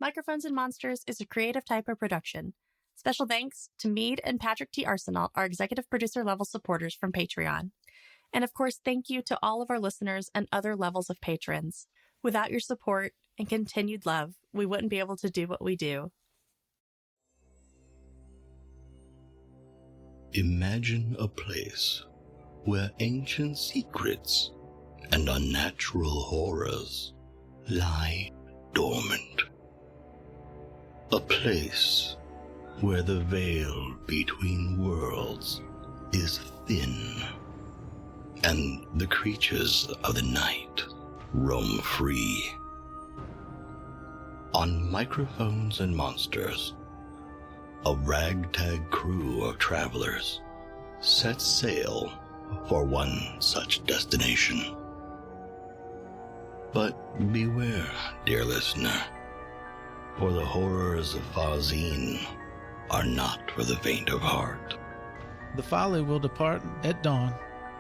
Microphones and Monsters is a Creative Type of production. Special thanks to Meade and Patrick T. Arsenault, our executive producer level supporters from Patreon. And of course, thank you to all of our listeners and other levels of patrons. Without your support and continued love, we wouldn't be able to do what we do. Imagine a place where ancient secrets and unnatural horrors lie dormant. A place where the veil between worlds is thin, and the creatures of the night roam free. On Microphones and Monsters, a ragtag crew of travelers sets sail for one such destination. But beware, dear listener, for the horrors of Farzeen are not for the faint of heart. The Folly will depart at dawn.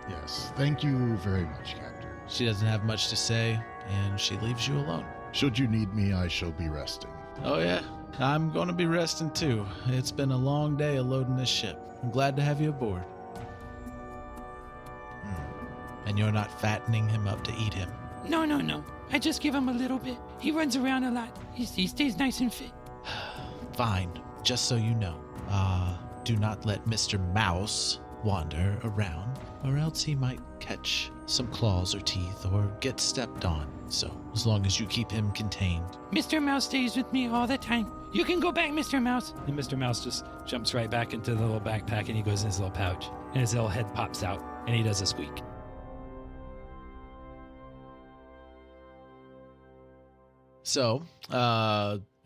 Yes, thank you very much, Captain. She doesn't have much to say, and she leaves you alone. Should you need me, I shall be resting. Oh yeah, I'm going to be resting too. It's been a long day of loading this ship. I'm glad to have you aboard. And you're not fattening him up to eat him. No. I just give him a little bit. He runs around a lot. He stays nice and fit. Fine. Just so you know, do not let Mr. Mouse wander around, or else he might catch some claws or teeth or get stepped on. So, as long as you keep him contained. Mr. Mouse stays with me all the time. You can go back, Mr. Mouse. And Mr. Mouse just jumps right back into the little backpack and he goes in his little pouch. And his little head pops out and he does a squeak. So,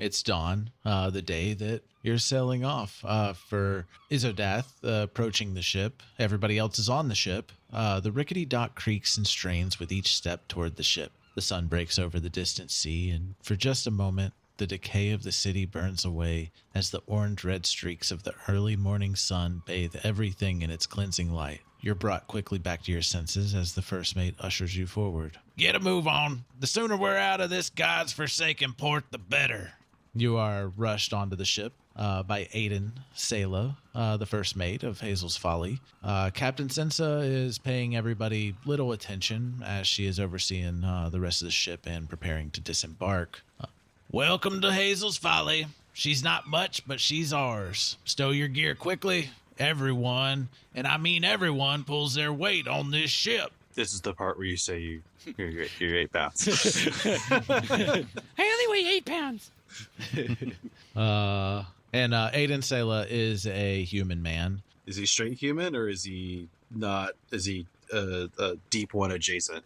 it's dawn, the day that you're sailing off for Izzodath, approaching the ship. Everybody else is on the ship. The rickety dock creaks and strains with each step toward the ship. The sun breaks over the distant sea, and for just a moment, the decay of the city burns away as the orange-red streaks of the early morning sun bathe everything in its cleansing light. You're brought quickly back to your senses as the first mate ushers you forward. Get a move on. The sooner we're out of this God's forsaken port, the better. You are rushed onto the ship by Aiden Sela, the first mate of Hazel's Folly. Captain Sensa is paying everybody little attention as she is overseeing the rest of the ship and preparing to disembark. Welcome to Hazel's Folly. She's not much, but she's ours. Stow your gear quickly. Everyone, and I mean everyone, pulls their weight on this ship. This is the part where you say you're 8 pounds. I only weigh 8 pounds. And Aiden Sela is a human man. Is he straight human or is he not? Is he a deep one adjacent?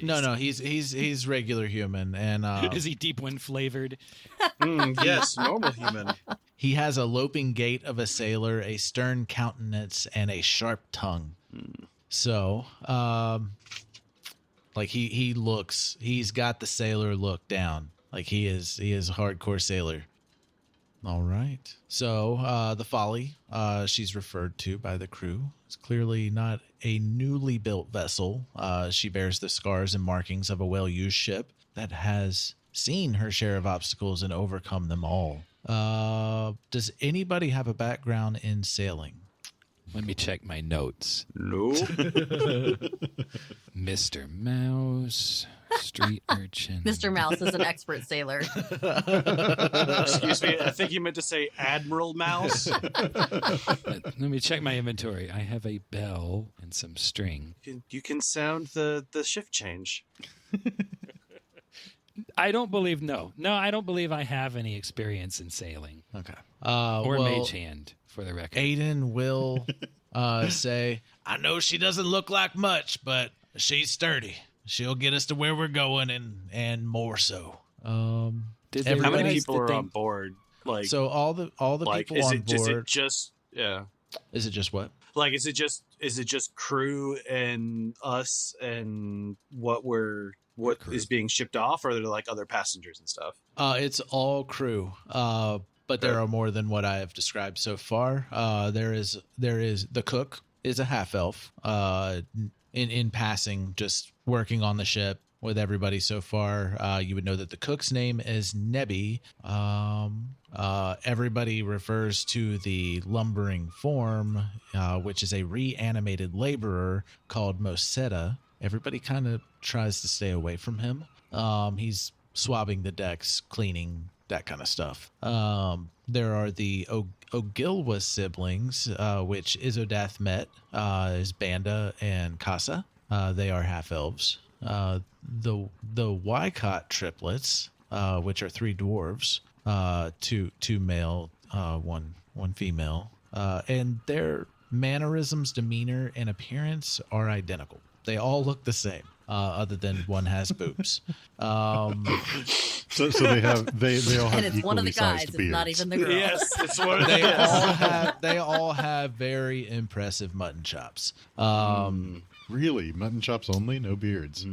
No, he's regular human. And is he deep one flavored? Yes, normal human. He has a loping gait of a sailor, a stern countenance, and a sharp tongue. So, like he's got the sailor look down. Like he is a hardcore sailor. All right. So, the Folly, she's referred to by the crew. It's clearly not a newly built vessel. She bears the scars and markings of a well-used ship that has seen her share of obstacles and overcome them all. Does anybody have a background in sailing? Let me check my notes. No. Mr. Mouse, street urchin. Mr. Mouse is an expert sailor. Excuse me, I think you meant to say Admiral Mouse. Let me check my inventory. I have a bell and some string. You can sound the shift change. I don't believe, no, I don't believe I have any experience in sailing. Okay. Or mage hand, for the record. Aiden will say, I know she doesn't look like much, but she's sturdy. She'll get us to where we're going and more so. How many people are on board? Like, so all the people on board. Is it just Is it just what? Like, is it just crew and us and what is being shipped off, or are there like other passengers and stuff? It's all crew. But there are more than what I have described so far. There is the cook is a half elf. In passing, just working on the ship, with everybody so far. You would know that the cook's name is Nebby. Everybody refers to the lumbering form, which is a reanimated laborer called Mosetta. Everybody kind of tries to stay away from him. He's swabbing the decks, cleaning, that kind of stuff. There are the Ogilwa siblings, which Izzodath met, is Banda and Casa. They are half-elves. The Wycott triplets, which are 3 dwarves, two male, one female, and their mannerisms, demeanor, and appearance are identical. They all look the same, other than one has boobs. So they all have And it's equally one of the guys, sized it's beards. not even the girl. Yes, it's one of They all have very impressive mutton chops. Really, mutton chops only, no beards.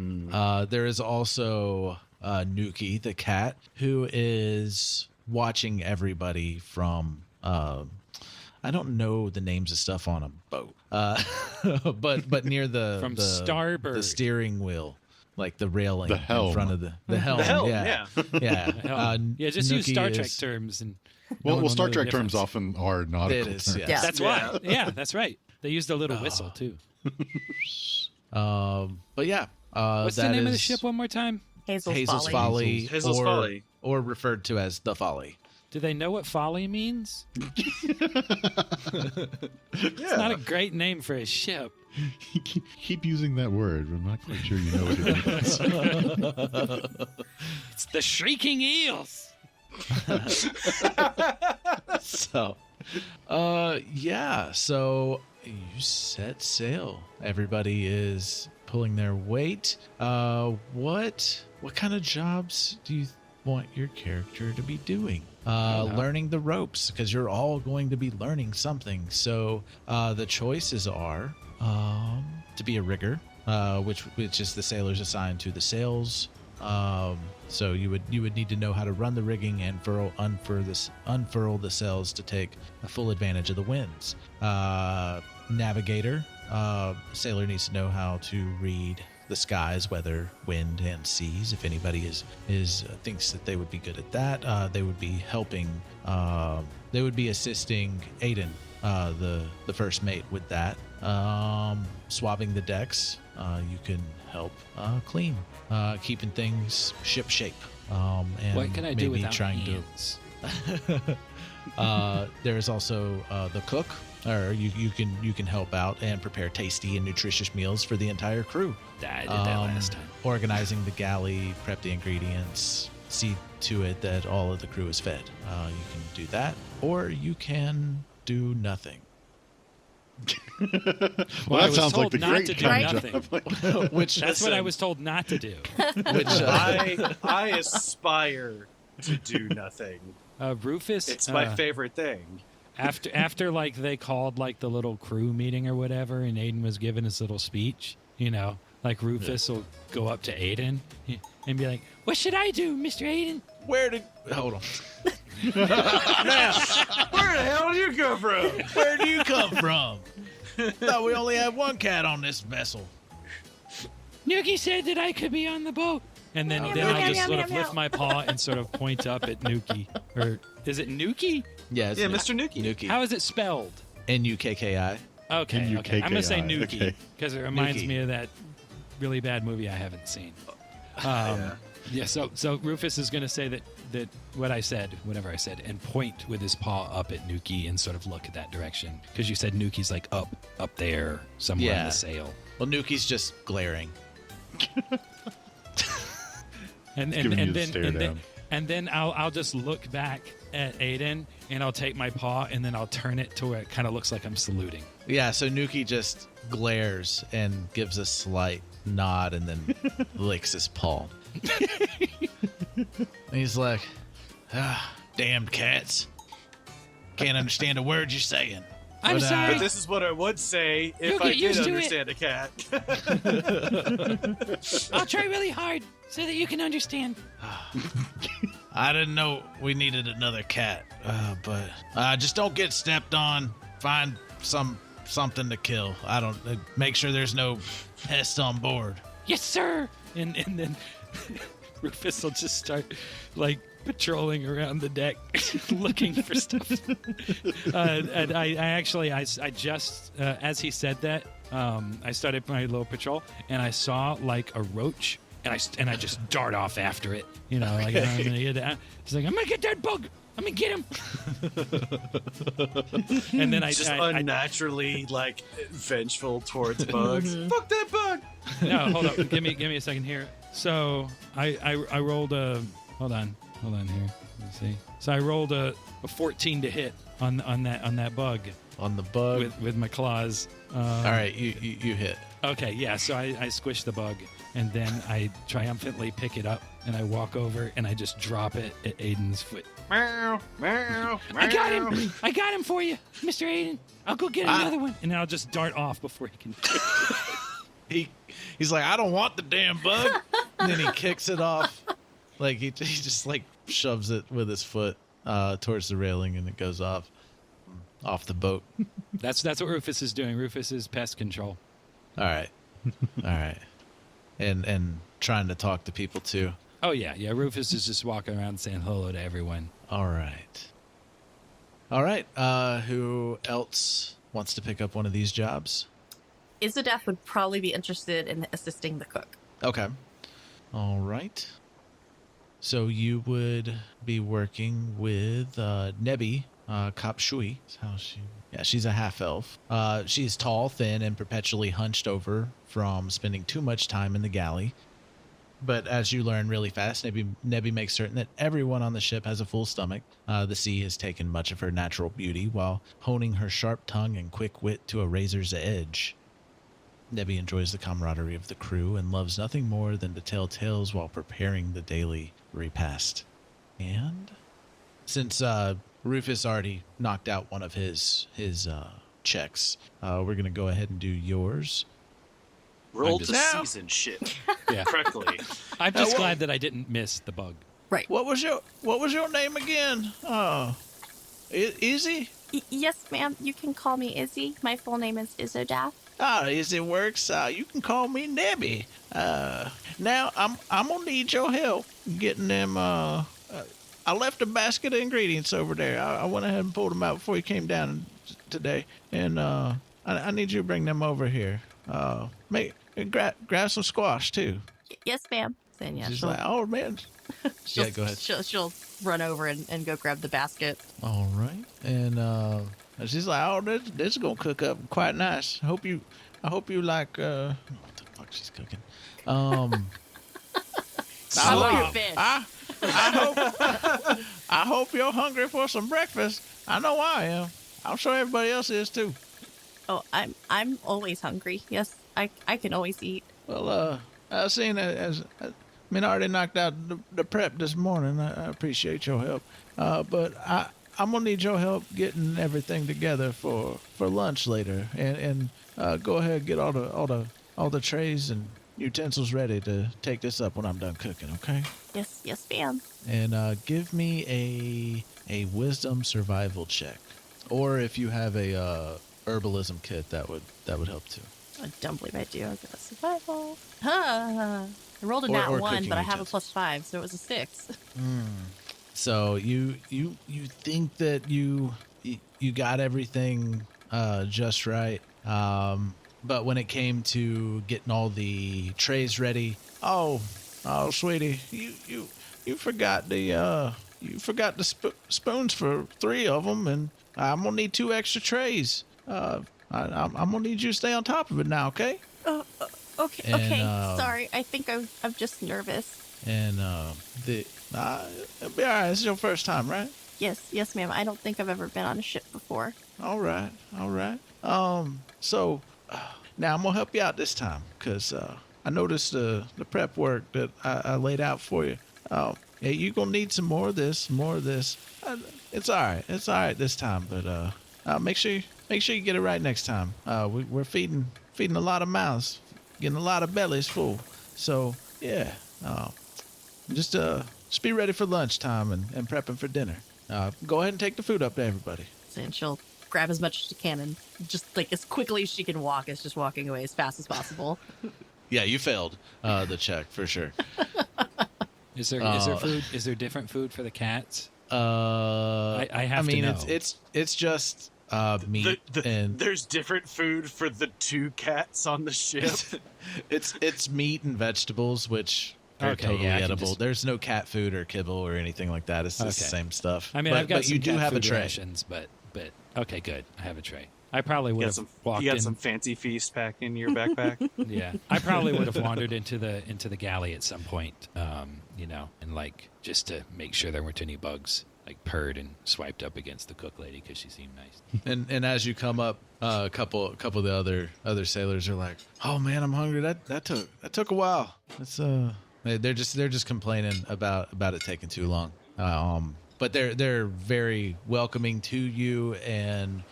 There is also Nuki, the cat, who is watching everybody from. I don't know the names of stuff on a boat, but near the starboard, the steering wheel, like the railing The helm. in front of the helm. The helm, yeah. Yeah, just use Nuki Star Trek is- terms and. Well, Star know the Trek terms difference. often are nautical It is, terms. yes. That's why. Yeah, that's right. They used a little whistle too. But yeah, What's the that name of the is ship one more time? Hazel's Folly, Hazel's Folly. or referred to as the Folly. Do they know what folly means? It's not a great name for a ship. Keep using that word. I'm not quite sure you know what it means. It's the Shrieking Eels. So, yeah. So you set sail. Everybody is pulling their weight. What kind of jobs do you want your character to be doing? Learning the ropes, because you're all going to be learning something. So the choices are to be a rigger, which is the sailors assigned to the sails. So you would need to know how to run the rigging and unfurl the sails to take a full advantage of the winds. Navigator, sailor needs to know how to read the skies, weather, wind, and seas. If anybody thinks that they would be good at that, they would be helping. They would be assisting Aiden, the first mate, with that. Swabbing the decks, you can help clean, keeping things ship shape. And What can I do maybe without trying hands? there is also the cook, or you can help out and prepare tasty and nutritious meals for the entire crew. I did that last time. Organizing the galley, prep the ingredients, see to it that all of the crew is fed. You can do that, or you can do nothing. Well, I that was sounds like told the not great to do kind nothing. of Which That's what I was told not to do. I aspire to do nothing. Rufus, It's my favorite thing. after like they called like the little crew meeting or whatever, and Aiden was giving his little speech, like Rufus will go up to Aiden and be like, "What should I do, Mr. Aiden?" Hold on. Where the hell did you come from? Where do you come from? Thought we only had one cat on this vessel. Nuki said that I could be on the boat. And then I just sort of lift my paw and sort of point up at Nuki. Or is it Nuki? Yeah, it's Mr. Nuki. Nuki. How is it spelled? Nukki. Okay. I'm going to say Nuki. Nuki because it reminds Nuki. me of that really bad movie I haven't seen. So Rufus is going to say that whatever I said, and point with his paw up at Nuki and sort of look at that direction. Because you said Nuki's like up there somewhere in Yeah. the sail. Well, Nuki's just glaring. And giving you the stare down. then I'll just look back at Aiden and I'll take my paw and then I'll turn it to where it kind of looks like I'm saluting. Yeah, so Nuki just glares and gives a slight nod and then licks his paw. And he's like, damned cats. Can't understand a word you're saying. I'm sorry. But this is what I would say if You'll I get used did to understand a cat. I'll try really hard so that you can understand. I didn't know we needed another cat, but just don't get stepped on. Find something to kill. Make sure there's no pests on board. yes, sir. And then Rufus will just start like patrolling around the deck looking for stuff. And I just as he said that, I started my little patrol and I saw like a roach and I just dart off after it. You know, like I'm gonna get it. He's like, I'm gonna get that bug. I'm gonna get him. And then I just unnaturally like vengeful towards bugs. Fuck that bug. No, hold up. Give me a second here. So I rolled a hold on here. Let's see. So I rolled a 14 to hit on that bug. On the bug with my claws. All right, you hit. Okay, yeah. So I squish the bug and then I triumphantly pick it up and I walk over and I just drop it at Aiden's foot. Meow, meow, meow. I got him for you, Mr. Aiden. I'll go get another one. And then I'll just dart off before he can. He's like, I don't want the damn bug. And then he kicks it off. Like he just like shoves it with his foot towards the railing and it goes off the boat. That's what Rufus is doing. Rufus is pest control. All right. And trying to talk to people too. Oh yeah. Rufus is just walking around saying hello to everyone. All right. Who else wants to pick up one of these jobs? Izzodath would probably be interested in assisting the cook. Okay. All right. So you would be working with Nebi Kapshui. She's a half-elf. She's tall, thin, and perpetually hunched over from spending too much time in the galley. But as you learn really fast, Nebi makes certain that everyone on the ship has a full stomach. The sea has taken much of her natural beauty while honing her sharp tongue and quick wit to a razor's edge. Nebi enjoys the camaraderie of the crew and loves nothing more than to tell tales while preparing the daily repast. And since Rufus already knocked out one of his checks, we're going to go ahead and do yours. Roll to season shit correctly. I'm just glad that I didn't miss the bug. Right. What was your name again? Izzy? Yes, ma'am. You can call me Izzy. My full name is Izzodath. Izzy works. You can call me Nebi. Now I'm gonna need your help getting them. I left a basket of ingredients over there. I went ahead and pulled them out before you came down today, and I need you to bring them over here. Grab some squash too. Yes, ma'am. Then she's like, oh man. Yeah, go ahead. She'll run over and go grab the basket. All right, and she's like, oh, this is gonna cook up quite nice. I hope you like what the fuck she's cooking. I hope you're hungry for some breakfast. I know I am. I'm sure everybody else is too. Oh, I'm always hungry. Yes, I can always eat. Well, I seen it as I already knocked out the prep this morning. I appreciate your help. But I'm gonna need your help getting everything together for lunch later, and go ahead and get all the trays and utensils ready to take this up when I'm done cooking. Okay? Yes, ma'am. And give me a wisdom survival check, or if you have a herbalism kit, that would help too. I don't believe I do. I'll get a survival. I rolled a nat 1, but I have a +5, so it was a 6. So you think that you got everything just right, but when it came to getting all the trays ready, oh sweetie, you forgot the spoons for 3 of them, and I'm gonna need 2 extra trays. I'm gonna need you to stay on top of it now, okay? Okay. And, okay. Sorry, I think I'm just nervous. And it'll be all right. This is your first time, right? Yes, ma'am. I don't think I've ever been on a ship before. All right. So now I'm gonna help you out this time, cause I noticed the prep work that I laid out for you. Yeah, you're gonna need some more of this. It's all right. It's all right this time, but make sure you get it right next time. We're feeding a lot of mouths, getting a lot of bellies full. So yeah, just be ready for lunchtime and prepping for dinner. Go ahead and take the food up to everybody. And she'll grab as much as she can and just like as quickly as she can walk, is just walking away as fast as possible. Yeah, you failed the check for sure. Is there food? Is there different food for the cats? I have to know. It's just meat and there's different food for the 2 cats on the ship. it's meat and vegetables, which are totally edible. There's no cat food or kibble or anything like that. It's just the same stuff. I mean, I've got but you do cat have a food tray. rations, but okay, good. I have a tray. I probably would have walked You got in. some fancy feast pack in your backpack. Yeah, I probably would have wandered into the galley at some point, and like just to make sure there weren't any bugs, like purred and swiped up against the cook lady because she seemed nice. And as you come up, a couple of the other sailors are like, "Oh man, I'm hungry. That took a while. It's they're just complaining about it taking too long. But they're very welcoming to you and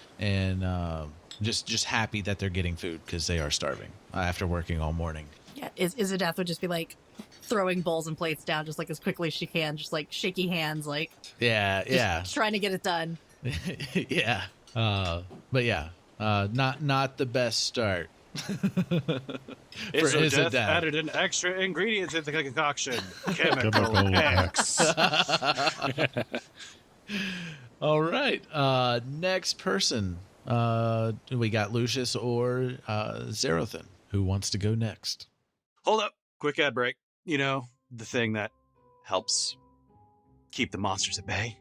just happy that they're getting food because they are starving after working all morning. Yeah, Izzodath would just be like throwing bowls and plates down just like as quickly as she can, just like shaky hands, like just trying to get it done. Yeah, but yeah, not the best start. Izzodath added an extra ingredient to the concoction. Chemical X. All right. Next person. We got Lucius or Xerothin. Who wants to go next? Hold up. Quick ad break. You know, the thing that helps keep the monsters at bay.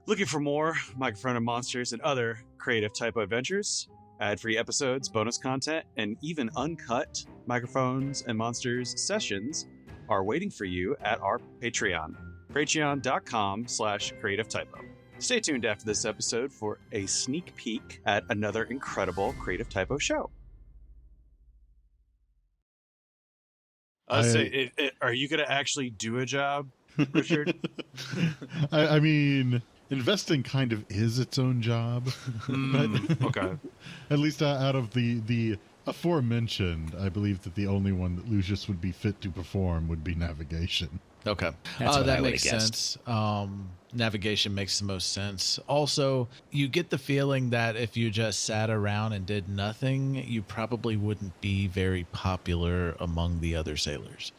Looking for more microphone and monsters and other creative typo adventures? Ad-free episodes, bonus content, and even uncut microphones and monsters sessions are waiting for you at our Patreon. Patreon.com/creativetypo. Stay tuned after this episode for a sneak peek at another incredible Creative Typo show. Are you going to actually do a job, Richard? I mean, investing kind of is its own job. Okay. At least out of the aforementioned, I believe that the only one that Lucius would be fit to perform would be navigation. Okay. That makes sense. Navigation makes the most sense. Also, you get the feeling that if you just sat around and did nothing, you probably wouldn't be very popular among the other sailors.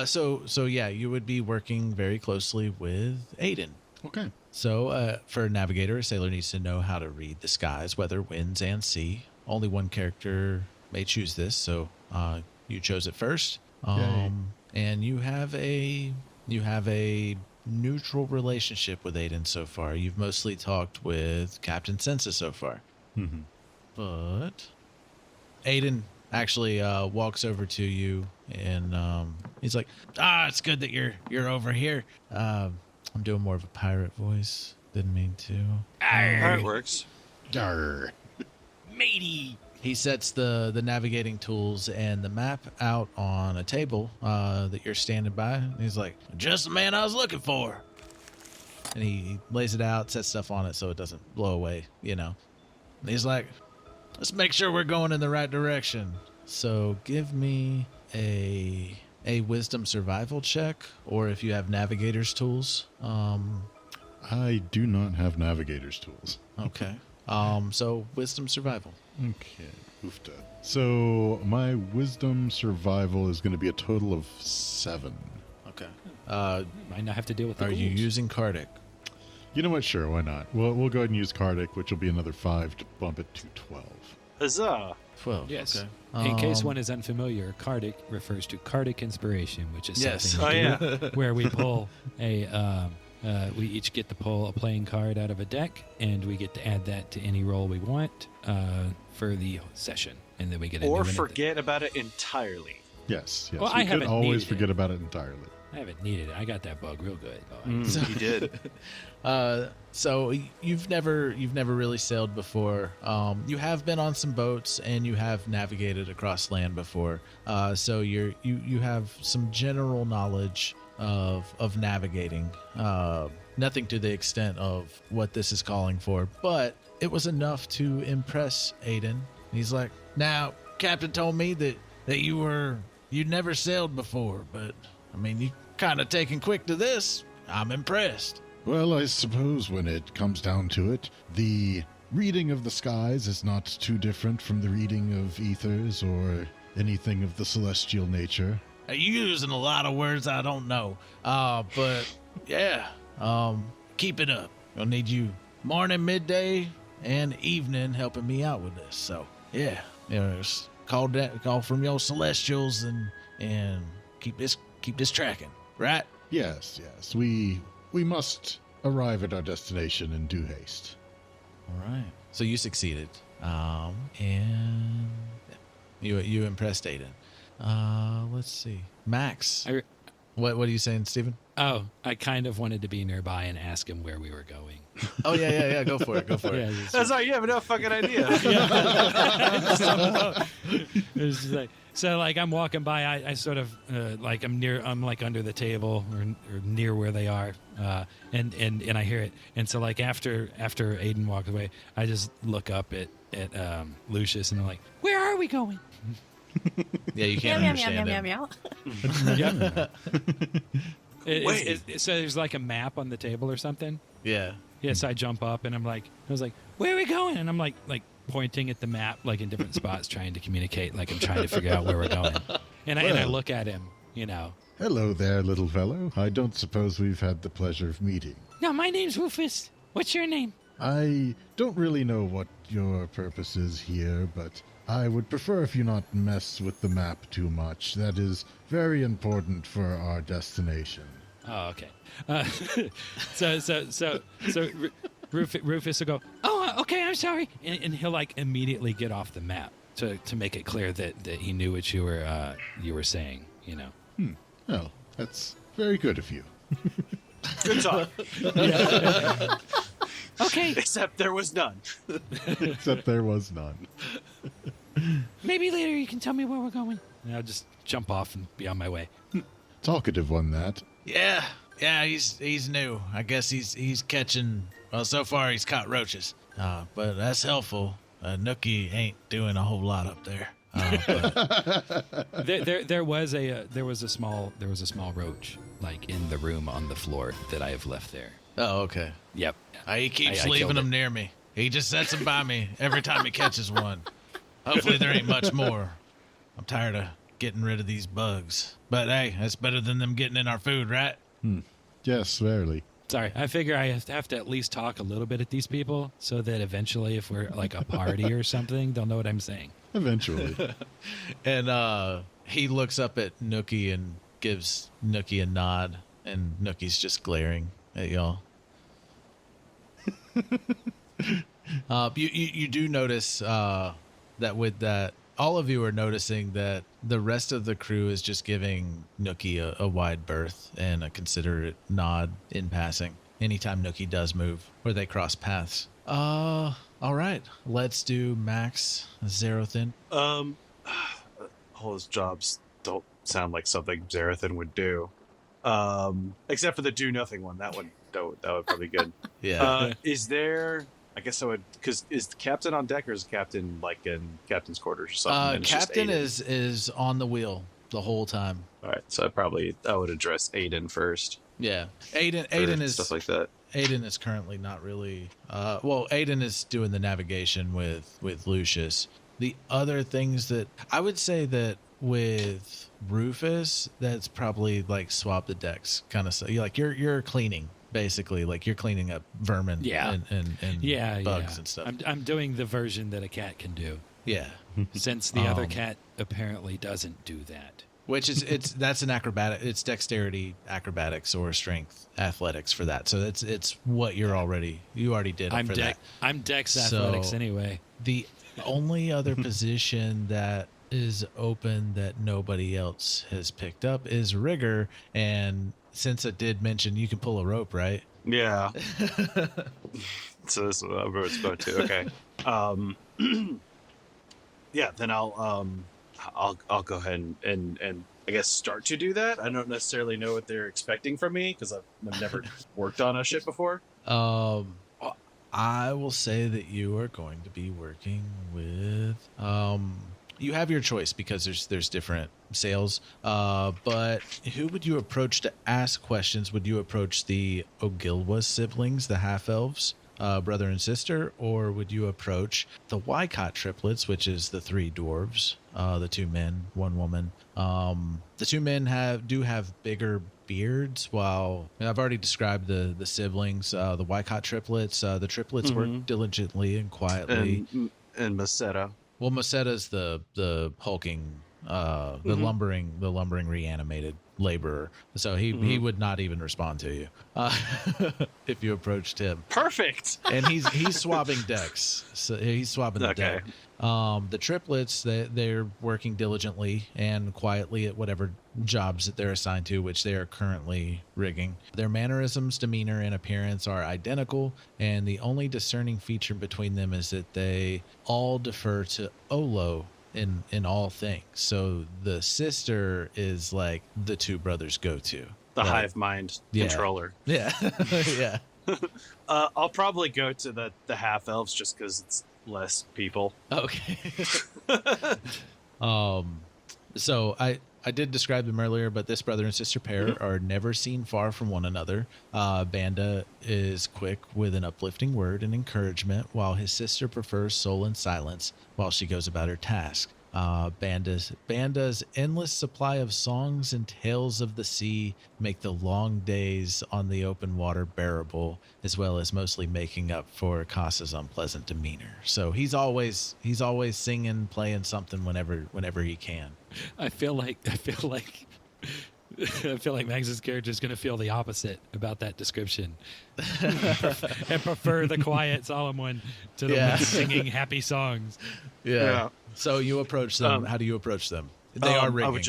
So yeah, you would be working very closely with Aiden. Okay. So for a navigator, a sailor needs to know how to read the skies, weather, winds, and sea. Only one character may choose this, so you chose it first. And you have a neutral relationship with Aiden so far. You've mostly talked with Captain Sensa so far. Mm-hmm. But Aiden actually walks over to you and he's like, it's good that you're over here. I'm doing more of a pirate voice. Didn't mean to. Pirate works. Arr. Matey. He sets the navigating tools and the map out on a table that you're standing by. And he's like, just the man I was looking for. And he lays it out, sets stuff on it so it doesn't blow away, And he's like, let's make sure we're going in the right direction. So give me a wisdom survival check, or if you have navigator's tools. I do not have navigator's tools. Okay. So wisdom survival. Okay, oofta. So my wisdom survival is going to be a total of 7. Okay. Might not have to deal with the Are you ghouls. using Cardic? You know what? Sure, why not? We'll go ahead and use Cardic, which will be another 5 to bump it to 12. Huzzah. 12. Yes. Okay. In case one is unfamiliar, Cardic refers to Cardic Inspiration, which is Yes. something we do where we pull we each get to pull a playing card out of a deck, and we get to add that to any roll we want for the session, and then we get a Or new one forget about it entirely. Yes. Well, you I haven't could always needed forget it. about it entirely. I haven't needed it. I got that bug real good. You did. So you've never really sailed before. You have been on some boats and you have navigated across land before. So you have some general knowledge of navigating. Nothing to the extent of what this is calling for, but it was enough to impress Aiden. He's like, now, Captain told me that you'd never sailed before, but I mean, you kind of taken quick to this. I'm impressed. Well, I suppose when it comes down to it, the reading of the skies is not too different from the reading of ethers or anything of the celestial nature. You're using a lot of words I don't know. But yeah, keep it up. I'll need you morning, midday, and evening helping me out with this. So yeah, just call from your celestials and keep this tracking, right? Yes. We must arrive at our destination in due haste. All right. So you succeeded. And you impressed Aiden. Let's see. Max. What are you saying, Stephen? Oh, I kind of wanted to be nearby and ask him where we were going. Oh, yeah. Go for it. Yeah, That's like, you have no fucking idea. It's just like, so like I'm walking by, I sort of like I'm like under the table or near where they are, and I hear it, and so like after Aiden walks away, I just look up at Lucius and I'm like, where are we going? Yeah, you can't understand meow, him. So there's like a map on the table or something. Yeah. Yes, I jump up and I was like, where are we going? And I'm like pointing at the map, like in different spots, trying to communicate, like I'm trying to figure out where we're going. And I look at him, Hello there, little fellow. I don't suppose we've had the pleasure of meeting. No, my name's Rufus. What's your name? I don't really know what your purpose is here, but I would prefer if you not mess with the map too much. That is very important for our destination. Oh, okay. So Rufus will go, oh, okay, I'm sorry. And he'll like immediately get off the map to make it clear that he knew what you were saying, Well, that's very good of you. Good talk. Okay. Except there was none. Except there was none. Maybe later you can tell me where we're going. And I'll just jump off and be on my way. Talkative one, that. Yeah, he's new. I guess he's catching. Well, so far he's caught roaches. But that's helpful. Nookie ain't doing a whole lot up there. There was a small roach like in the room on the floor that I have left there. Oh, okay. Yep. He keeps leaving them near me. He just sets them by me every time he catches one. Hopefully there ain't much more. I'm tired of getting rid of these bugs. But hey, that's better than them getting in our food, right? Yes, verily. Sorry, I figure I have to at least talk a little bit at these people so that eventually if we're like a party or something, they'll know what I'm saying. Eventually. And he looks up at Nookie and gives Nookie a nod, and Nookie's just glaring at y'all. You do notice that with that, all of you are noticing that the rest of the crew is just giving Nookie a wide berth and a considerate nod in passing anytime Nookie does move or they cross paths. All right, let's do Max Xerothin. All his jobs don't sound like something Xerothin would do, except for the do nothing one. That would probably be good. Yeah. Is there? I guess I would, because is the captain on deck or is the captain like in captain's quarters or something? Captain is on the wheel the whole time. All right, so I would address Aiden first. Yeah, Aiden is stuff like that. Aiden is currently not really. Aiden is doing the navigation with Lucius. The other things that I would say that with Rufus, that's probably like swap the decks kind of stuff. Like you're cleaning. Basically, like you're cleaning up vermin and bugs and stuff. I'm doing the version that a cat can do. Yeah. Since the other cat apparently doesn't do that. Which is that's an acrobatic. It's dexterity, acrobatics, or strength athletics for that. So it's what you already did. That. I'm dex athletics anyway. The only other position that is open that nobody else has picked up is rigger, and since I did mention you can pull a rope, right? Yeah. So this is what I was about to. Okay. Yeah. Then I'll go ahead and I guess start to do that. I don't necessarily know what they're expecting from me because I've never worked on a ship before. I will say that you are going to be working with. You have your choice because there's different sales. But who would you approach to ask questions? Would you approach the Ogilwa siblings, the half elves, brother and sister, or would you approach the Wycott triplets, which is the 3 dwarves, the 2 men, 1 woman? The 2 men do have bigger beards, while I've already described the siblings, the Wycott triplets. The triplets work diligently and quietly. And Masetta. Well, Masetta's the hulking, the lumbering reanimated laborer. So he would not even respond to you if you approached him. Perfect. And he's swabbing decks. So he's swabbing the deck. The triplets, they're working diligently and quietly at whatever jobs that they're assigned to, which they are currently rigging. Their mannerisms, demeanor, and appearance are identical, and the only discerning feature between them is that they all defer to Olo in all things. So the sister is like the 2 brothers' go-to. The hive mind controller. Yeah. Yeah. I'll probably go to the half elves just because it's less people. Okay. So I did describe them earlier, but this brother and sister pair are never seen far from one another. Banda is quick with an uplifting word and encouragement, while his sister prefers soul and silence while she goes about her task. Banda's endless supply of songs and tales of the sea make the long days on the open water bearable, as well as mostly making up for Casa's unpleasant demeanor. So he's always singing, playing something whenever he can. I feel like Mags's character is going to feel the opposite about that description and prefer the quiet, solemn one to the one singing happy songs. Yeah. So you approach them. How do you approach them? They are rigging.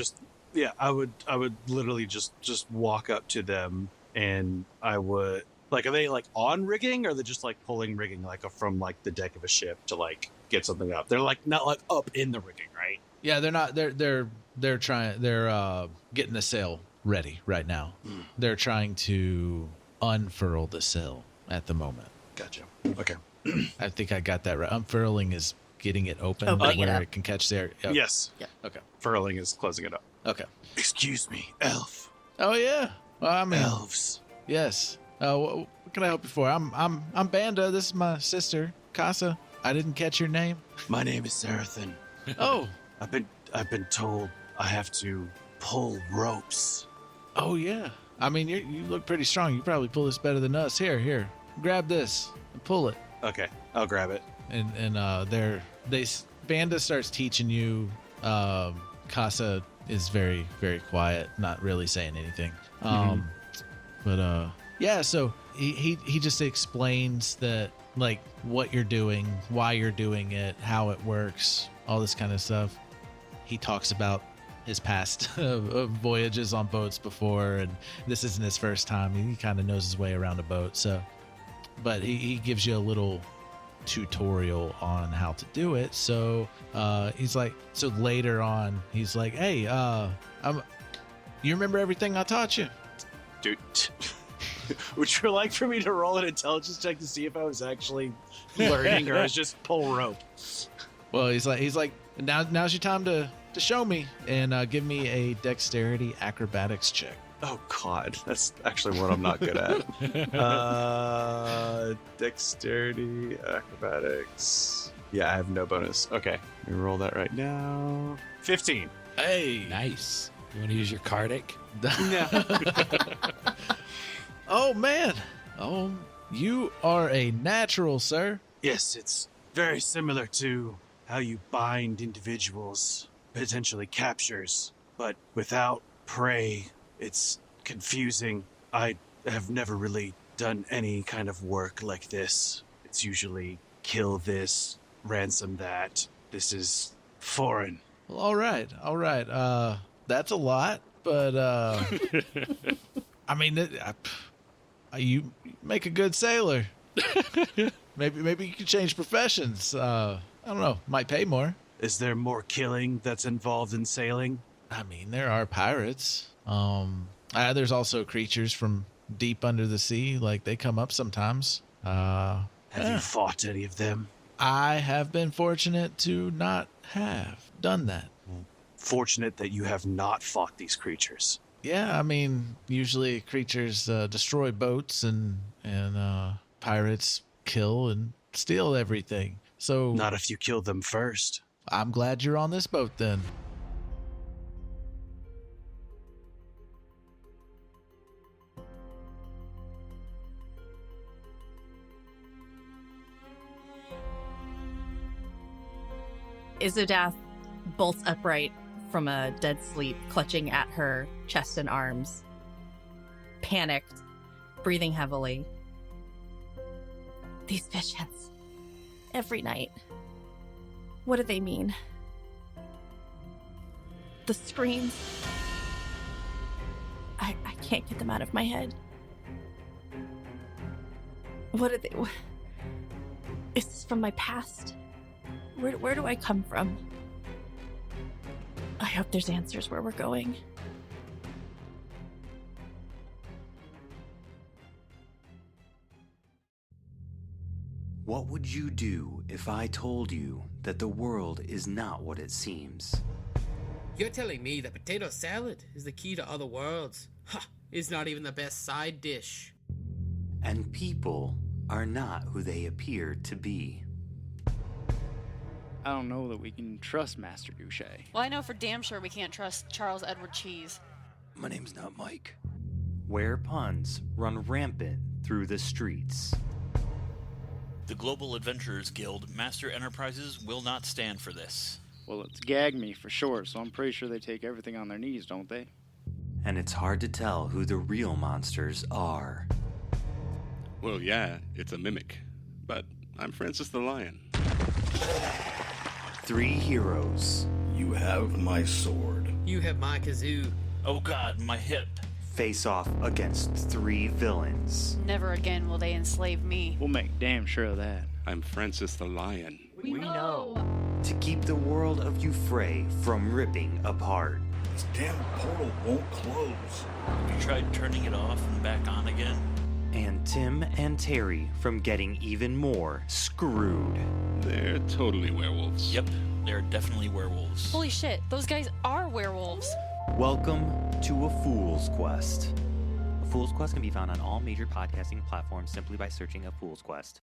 I would literally just walk up to them, and I would are they like on rigging, or are they just like pulling rigging from like the deck of a ship to like get something up? They're like not like up in the rigging, right? Yeah, they're not. They're trying. They're getting the sail ready right now. They're trying to unfurl the sail at the moment. Gotcha. Okay. I think I got that right. Unfurling is getting it open where it can catch the air. Oh. Yes. Yeah. Okay. Furling is closing it up. Okay. Excuse me, elf. Oh yeah. Well, I mean, elves. Yes. What can I help you for? I'm Banda. This is my sister, Casa. I didn't catch your name. My name is Xerothin. Oh. I've been told I have to pull ropes. Oh yeah. I mean, you look pretty strong. You probably pull this better than us. Here. Grab this and pull it. Okay, I'll grab it. And Banda starts teaching you. Casa is very, very quiet, not really saying anything. But yeah. So he just explains that, like, what you're doing, why you're doing it, how it works, all this kind of stuff. He talks about his past voyages on boats before, and this isn't his first time. He kind of knows his way around a boat. So, but he gives you a little tutorial on how to do it. So he's like, so later on, he's like, hey, you remember everything I taught you? Dude, would you like for me to roll an intelligence check to see if I was actually learning or I was just pull rope? Well, he's like, now's your time to show me, and give me a dexterity acrobatics check. Oh God, that's actually what I'm not good at. Dexterity acrobatics. Yeah, I have no bonus. Okay, let me roll that right now. 15. Hey, Nice. You want to use your Cardic? No. Oh man, oh, you are a natural, sir. Yes, it's very similar to how you bind individuals, potentially captures, but without prey. It's confusing. I have never really done any kind of work like this. It's usually kill this, ransom that. This is foreign. Well, all right. That's a lot, but I mean, you make a good sailor. Maybe you could change professions. I don't know. Might pay more. Is there more killing that's involved in sailing? I mean, there are pirates. There's also creatures from deep under the sea. Like, they come up sometimes. Have you fought any of them? I have been fortunate to not have done that. Fortunate that you have not fought these creatures. Yeah, I mean, usually creatures destroy boats and pirates kill and steal everything. So Not if you kill them first. I'm glad you're on this boat then. Izzodath bolts upright from a dead sleep, clutching at her chest and arms, panicked, breathing heavily. These visions, every night. What do they mean? The screams. I can't get them out of my head. What are they? Is this from my past? Where do I come from? I hope there's answers where we're going. What would you do if I told you that the world is not what it seems? You're telling me that potato salad is the key to other worlds? Ha! It's not even the best side dish. And people are not who they appear to be. I don't know that we can trust Master Douche. Well, I know for damn sure we can't trust Charles Edward Cheese. My name's not Mike. Where puns run rampant through the streets. The Global Adventurers Guild Master Enterprises will not stand for this. Well, it's gag me for sure, so I'm pretty sure they take everything on their knees, don't they? And it's hard to tell who the real monsters are. Well, yeah, it's a mimic. But I'm Francis the Lion. 3 heroes. You have my sword. You have my kazoo. Oh god, my hip. Face off against 3 villains. Never again will they enslave me. We'll make damn sure of that. I'm Francis the Lion. We know. To keep the world of Euphrae from ripping apart. This damn portal won't close. Have you tried turning it off and back on again? And Tim and Terry from getting even more screwed. They're totally werewolves. Yep, they're definitely werewolves. Holy shit, those guys are werewolves. Welcome to A Fool's Quest. A Fool's Quest can be found on all major podcasting platforms simply by searching A Fool's Quest.